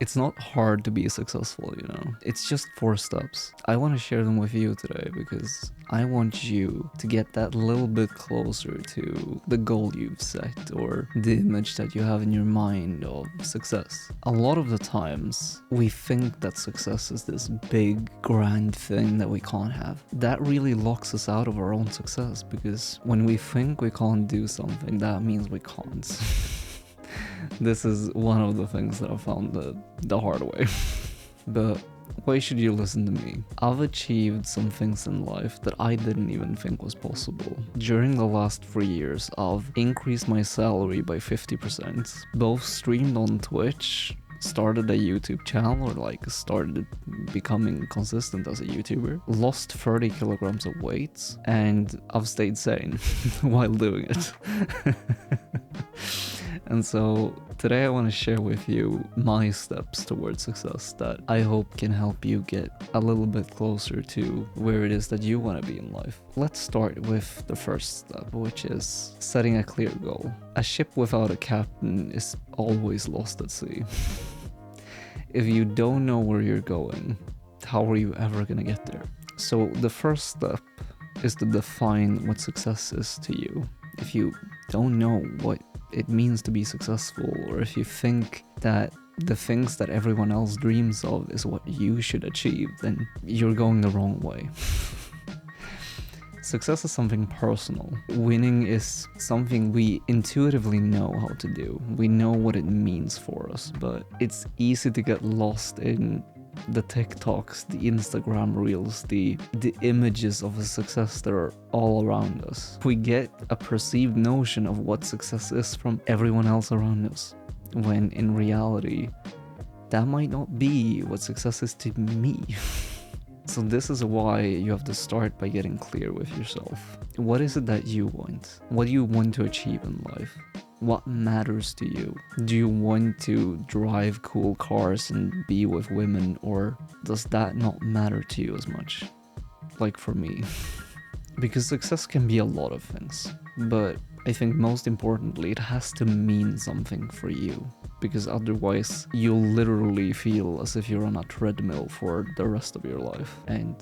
It's not hard to be successful, you know? It's just 4 steps. I want to share them with you today because I want you to get that little bit closer to the goal you've set or the image that you have in your mind of success. A lot of the times, we think that success is this big, grand thing that we can't have. That really locks us out of our own success because when we think we can't do something, that means we can't. This is one of the things that I found the hard way. But why should you listen to me? I've achieved some things in life that I didn't even think was possible. During the last 3 years, I've increased my salary by 50%, both streamed on Twitch, started a YouTube channel, or like started becoming consistent as a YouTuber, lost 30 kilograms of weight, and I've stayed sane while doing it. And so today I want to share with you my steps towards success that I hope can help you get a little bit closer to where it is that you want to be in life. Let's start with the first step, which is setting a clear goal. A ship without a captain is always lost at sea. If you don't know where you're going, how are you ever gonna get there? So the first step is to define what success is to you. If you don't know what it means to be successful, or if you think that the things that everyone else dreams of is what you should achieve, then you're going the wrong way. Success is something personal. Winning is something we intuitively know how to do. We know what it means for us, but it's easy to get lost in the TikToks, the Instagram reels, the images of a success that are all around us. We get a perceived notion of what success is from everyone else around us, when in reality, that might not be what success is to me. So this is why you have to start by getting clear with yourself. What is it that you want? What do you want to achieve in life? What matters to you? Do you want to drive cool cars and be with women, or does that not matter to you as much? Like for me. Because success can be a lot of things, but I think most importantly, it has to mean something for you. Because otherwise, you'll literally feel as if you're on a treadmill for the rest of your life, and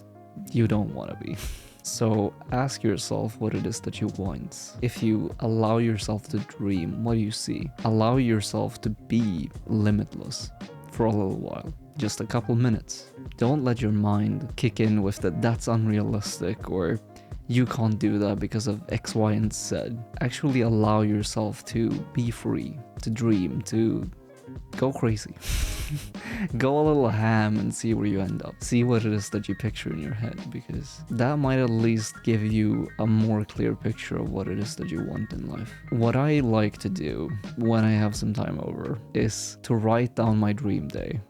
you don't want to be. So ask yourself what it is that you want. If you allow yourself to dream, what do you see? Allow yourself to be limitless for a little while. Just a couple minutes. Don't let your mind kick in with that's unrealistic, or you can't do that because of X, Y, and Z. Actually allow yourself to be free, to dream, to go crazy. Go a little ham and see where you end up. See what it is that you picture in your head, because that might at least give you a more clear picture of what it is that you want in life. What I like to do when I have some time over is to write down my dream day.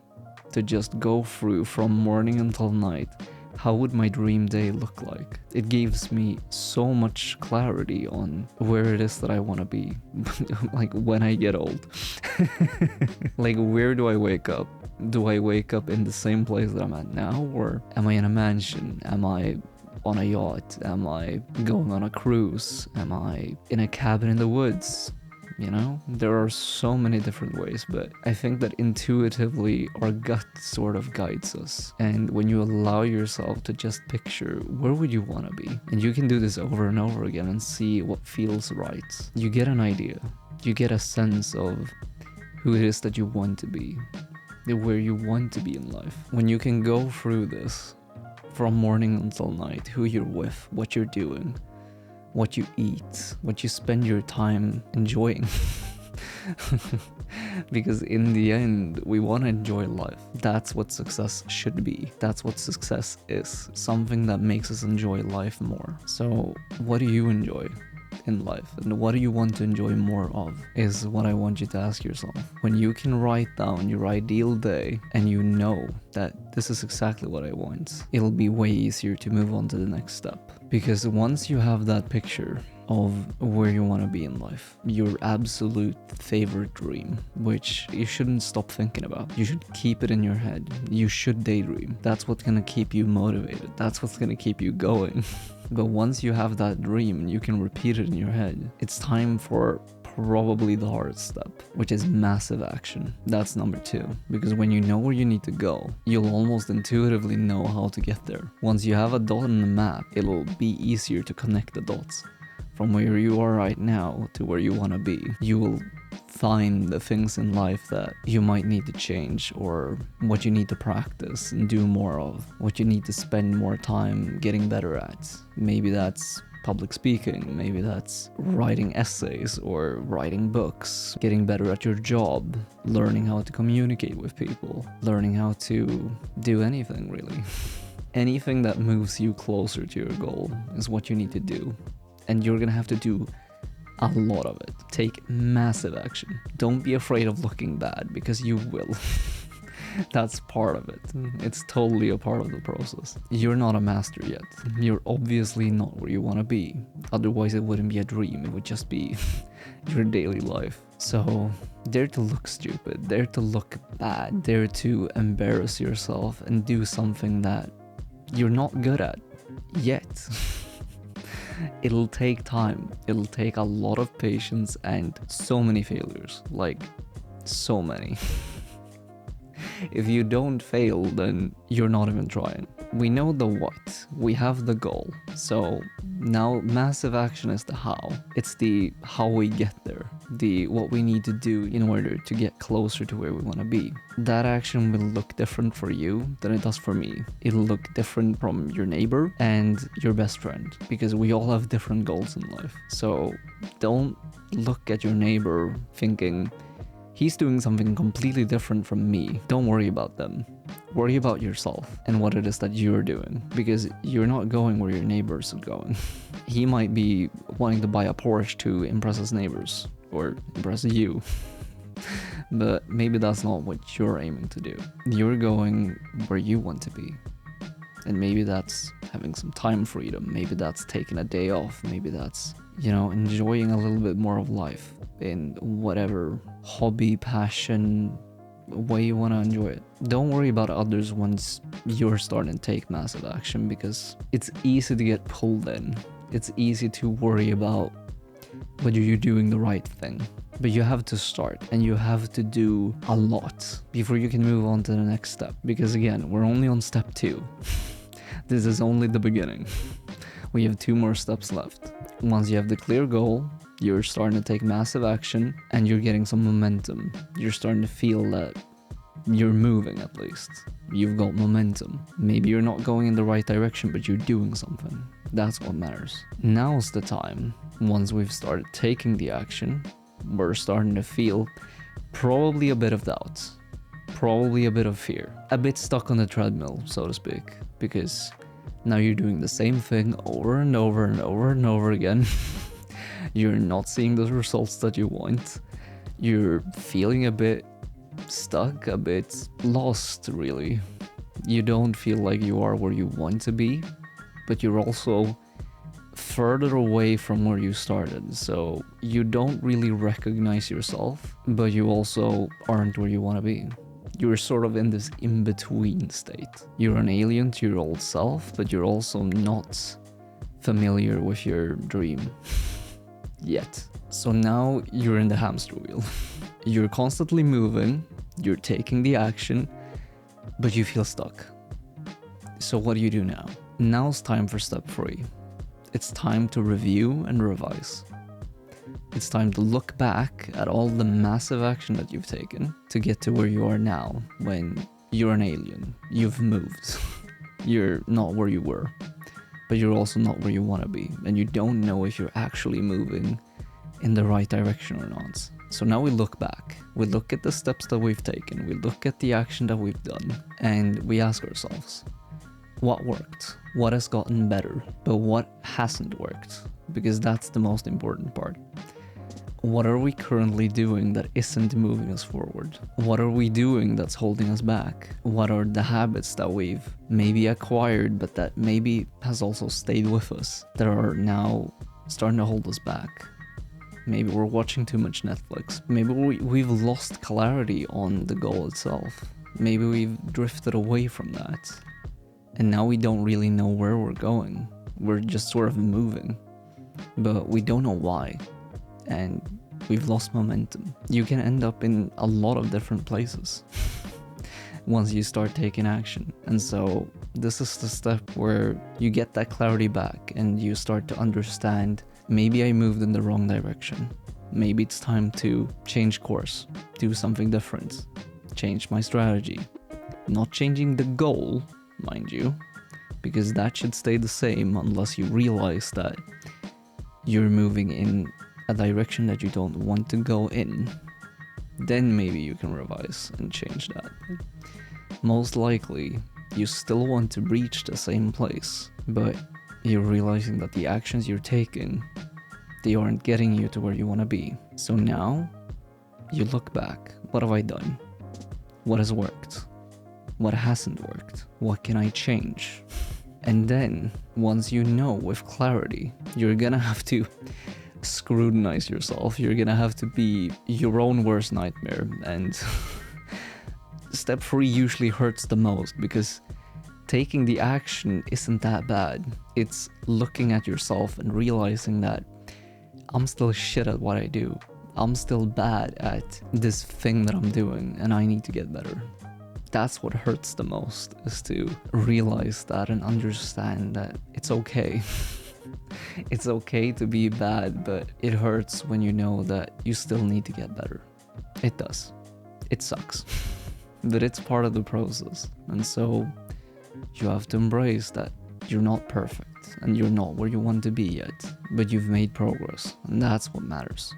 To just go through from morning until night. How would my dream day look like? It gives me so much clarity on where it is that I want to be, like when I get old. Like, where do I wake up? Do I wake up in the same place that I'm at now, or am I in a mansion? Am I on a yacht? Am I going on a cruise? Am I in a cabin in the woods? You know, there are so many different ways, but I think that intuitively our gut sort of guides us. And when you allow yourself to just picture where would you want to be, and you can do this over and over again and see what feels right, you get an idea. You get a sense of who it is that you want to be, where you want to be in life. When you can go through this from morning until night, who you're with, what you're doing, what you eat, what you spend your time enjoying. Because in the end, we want to enjoy life. That's what success should be. That's what success is. Something that makes us enjoy life more. So what do you enjoy in life, and what do you want to enjoy more of, is what I want you to ask yourself. When you can write down your ideal day and you know that this is exactly what I want, it'll be way easier to move on to the next step. Because once you have that picture of where you want to be in life, your absolute favorite dream, which you shouldn't stop thinking about. You should keep it in your head. You should daydream. That's what's gonna keep you motivated. That's what's gonna keep you going. But once you have that dream and you can repeat it in your head, it's time for probably the hardest step, which is massive action. That's number 2, because when you know where you need to go, you'll almost intuitively know how to get there. Once you have a dot on the map, it'll be easier to connect the dots. From where you are right now to where you want to be, you will find the things in life that you might need to change, or what you need to practice and do more of, what you need to spend more time getting better at. Maybe that's public speaking, maybe that's writing essays or writing books, getting better at your job, learning how to communicate with people, learning how to do anything really. Anything that moves you closer to your goal is what you need to do. And you're gonna have to do a lot of it. Take massive action. Don't be afraid of looking bad, because you will. That's part of it. It's totally a part of the process. You're not a master yet. You're obviously not where you want to be. Otherwise it wouldn't be a dream, it would just be your daily life. So dare to look stupid, dare to look bad, dare to embarrass yourself and do something that you're not good at yet. It'll take time. It'll take a lot of patience and so many failures. Like, so many. If you don't fail, then you're not even trying. We know the what. We have the goal. So now massive action is the how. It's the how we get there. The what we need to do in order to get closer to where we want to be. That action will look different for you than it does for me. It'll look different from your neighbor and your best friend, because we all have different goals in life. So don't look at your neighbor thinking, he's doing something completely different from me. Don't worry about them. Worry about yourself and what it is that you're doing, because you're not going where your neighbors are going. He might be wanting to buy a Porsche to impress his neighbors or impress you. But maybe that's not what you're aiming to do. You're going where you want to be. And maybe that's having some time freedom. Maybe that's taking a day off. Maybe that's, enjoying a little bit more of life in whatever hobby, passion, way you want to enjoy it. Don't worry about others once you're starting to take massive action, because it's easy to get pulled in. It's easy to worry about whether you're doing the right thing. But you have to start, and you have to do a lot before you can move on to the next step. Because again, we're only on step 2. This is only the beginning. We have 2 more steps left. Once you have the clear goal, you're starting to take massive action and you're getting some momentum. You're starting to feel that you're moving at least. You've got momentum. Maybe you're not going in the right direction, but you're doing something. That's what matters. Now's the time. Once we've started taking the action, we're starting to feel probably a bit of doubt. Probably a bit of fear. A bit stuck on the treadmill, so to speak. Because now you're doing the same thing over and over and over and over again. You're not seeing the results that you want. You're feeling a bit stuck, a bit lost, really. You don't feel like you are where you want to be, but you're also further away from where you started. So you don't really recognize yourself, but you also aren't where you want to be. You're sort of in this in-between state. You're an alien to your old self, but you're also not familiar with your dream yet. So now you're in the hamster wheel. You're constantly moving, you're taking the action, but you feel stuck. So what do you do now? Now's time for step 3. It's time to review and revise. It's time to look back at all the massive action that you've taken to get to where you are now, when you're an alien. You've moved. You're not where you were, but you're also not where you want to be, and you don't know if you're actually moving in the right direction or not. So now we look back. We look at the steps that we've taken. We look at the action that we've done, and we ask ourselves, what worked? What has gotten better? But what hasn't worked? Because that's the most important part. What are we currently doing that isn't moving us forward? What are we doing that's holding us back? What are the habits that we've maybe acquired, but that maybe has also stayed with us, that are now starting to hold us back? Maybe we're watching too much Netflix. Maybe we've lost clarity on the goal itself. Maybe we've drifted away from that. And now we don't really know where we're going. We're just sort of moving, but we don't know why. And We've lost momentum. You can end up in a lot of different places once you start taking action. And so this is the step where you get that clarity back and you start to understand, maybe I moved in the wrong direction. Maybe it's time to change course, do something different, change my strategy. Not changing the goal, mind you, because that should stay the same unless you realize that you're moving in a direction that you don't want to go in. Then maybe you can revise and change that. Most likely, you still want to reach the same place, but you're realizing that the actions you're taking, they aren't getting you to where you want to be. So now, you look back. What have I done? What has worked? What hasn't worked? What can I change? And then, once you know with clarity, you're gonna have to scrutinize yourself. You're gonna have to be your own worst nightmare. And step 3 usually hurts the most, because taking the action isn't that bad. It's looking at yourself and realizing that I'm still shit at what I do. I'm still bad at this thing that I'm doing, and I need to get better. That's what hurts the most, is to realize that and understand that it's okay. It's okay to be bad, but it hurts when you know that you still need to get better. It does. It sucks. But it's part of the process. And so you have to embrace that you're not perfect and you're not where you want to be yet, but you've made progress, and that's what matters.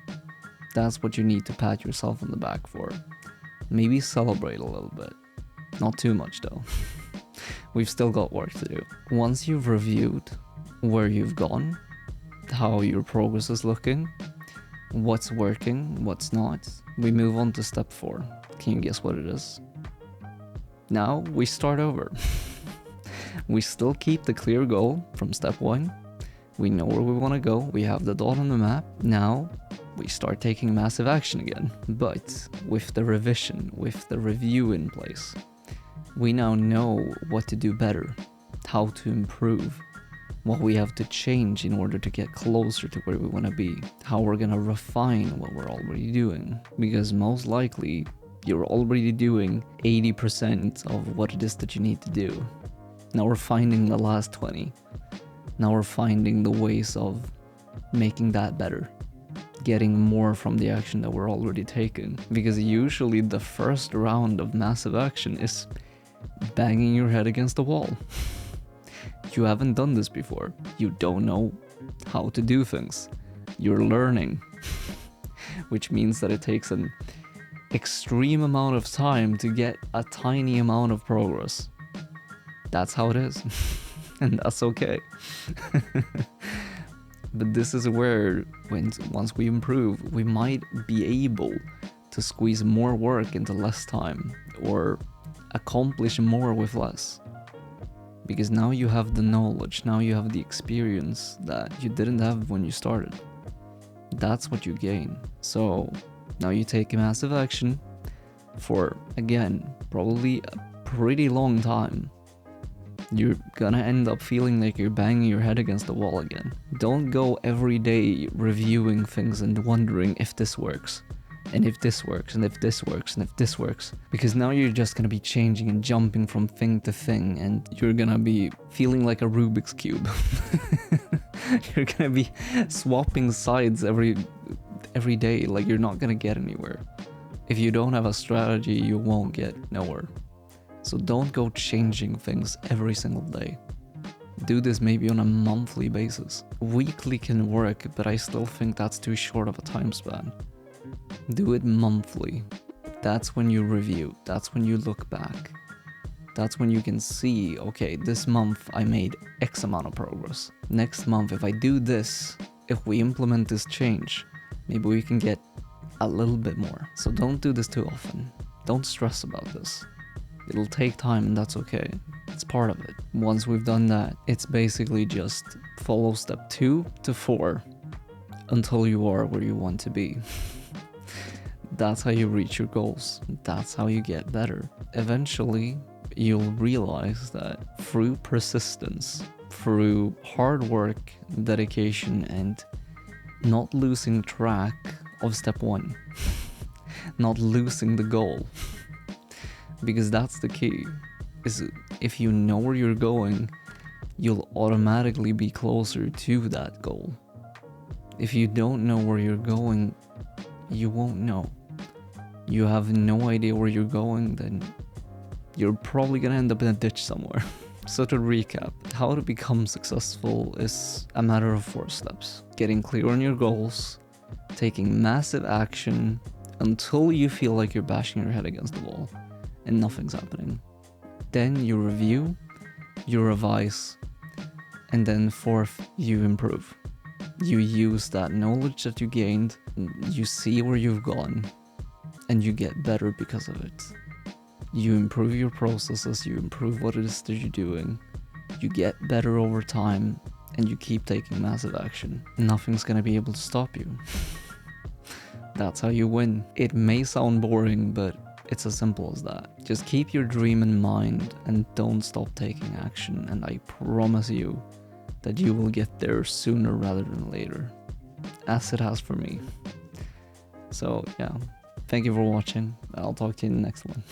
That's what you need to pat yourself on the back for. Maybe celebrate a little bit. Not too much though. We've still got work to do. Once you've reviewed where you've gone, how your progress is looking, what's working, what's not, we move on to step 4. Can you guess what it is? Now we start over. We still keep the clear goal from step 1. We know where we want to go. We have the dot on the map. Now we start taking massive action again, but with the revision, with the review in place. We now know what to do better, how to improve, what we have to change in order to get closer to where we want to be, how we're going to refine what we're already doing, because most likely you're already doing 80% of what it is that you need to do. Now we're finding the last 20. Now we're finding the ways of making that better, getting more from the action that we're already taking. Because usually the first round of massive action is banging your head against the wall. You haven't done this before. You don't know how to do things. You're learning, which means that it takes an extreme amount of time to get a tiny amount of progress. That's how it is. And that's okay. But this is where, once we improve, we might be able to squeeze more work into less time, or accomplish more with less. Because now you have the knowledge, now you have the experience that you didn't have when you started. That's what you gain. So now you take a massive action for, again, probably a pretty long time. You're gonna end up feeling like you're banging your head against the wall again. Don't go every day reviewing things and wondering if this works, and if this works, and if this works, and if this works. Because now you're just gonna be changing and jumping from thing to thing, and you're gonna be feeling like a Rubik's Cube. You're gonna be swapping sides every day, like you're not gonna get anywhere. If you don't have a strategy, you won't get nowhere. So don't go changing things every single day. Do this maybe on a monthly basis. Weekly can work, but I still think that's too short of a time span. Do it monthly. That's when you review. That's when you look back. That's when you can see, okay, this month I made X amount of progress. Next month, if I do this, if we implement this change, maybe we can get a little bit more. So don't do this too often. Don't stress about this. It'll take time, and that's okay. It's part of it. Once we've done that, it's basically just follow step 2 to 4 until you are where you want to be. That's how you reach your goals. That's how you get better. Eventually, you'll realize that through persistence, through hard work, dedication, and not losing track of step one, not losing the goal. Because that's the key, is if you know where you're going, you'll automatically be closer to that goal. If you don't know where you're going, you won't know. You have no idea where you're going, then you're probably gonna end up in a ditch somewhere. So to recap, how to become successful is a matter of 4 steps. Getting clear on your goals, taking massive action until you feel like you're bashing your head against the wall and nothing's happening. Then you review, you revise, and then 4th, you improve. You use that knowledge that you gained, you see where you've gone, and you get better because of it. You improve your processes, you improve what it is that you're doing, you get better over time, and you keep taking massive action. Nothing's gonna be able to stop you. That's how you win. It may sound boring, but it's as simple as that. Just keep your dream in mind and don't stop taking action, and I promise you that you will get there sooner rather than later, as it has for me. So yeah, thank you for watching. I'll talk to you in the next one.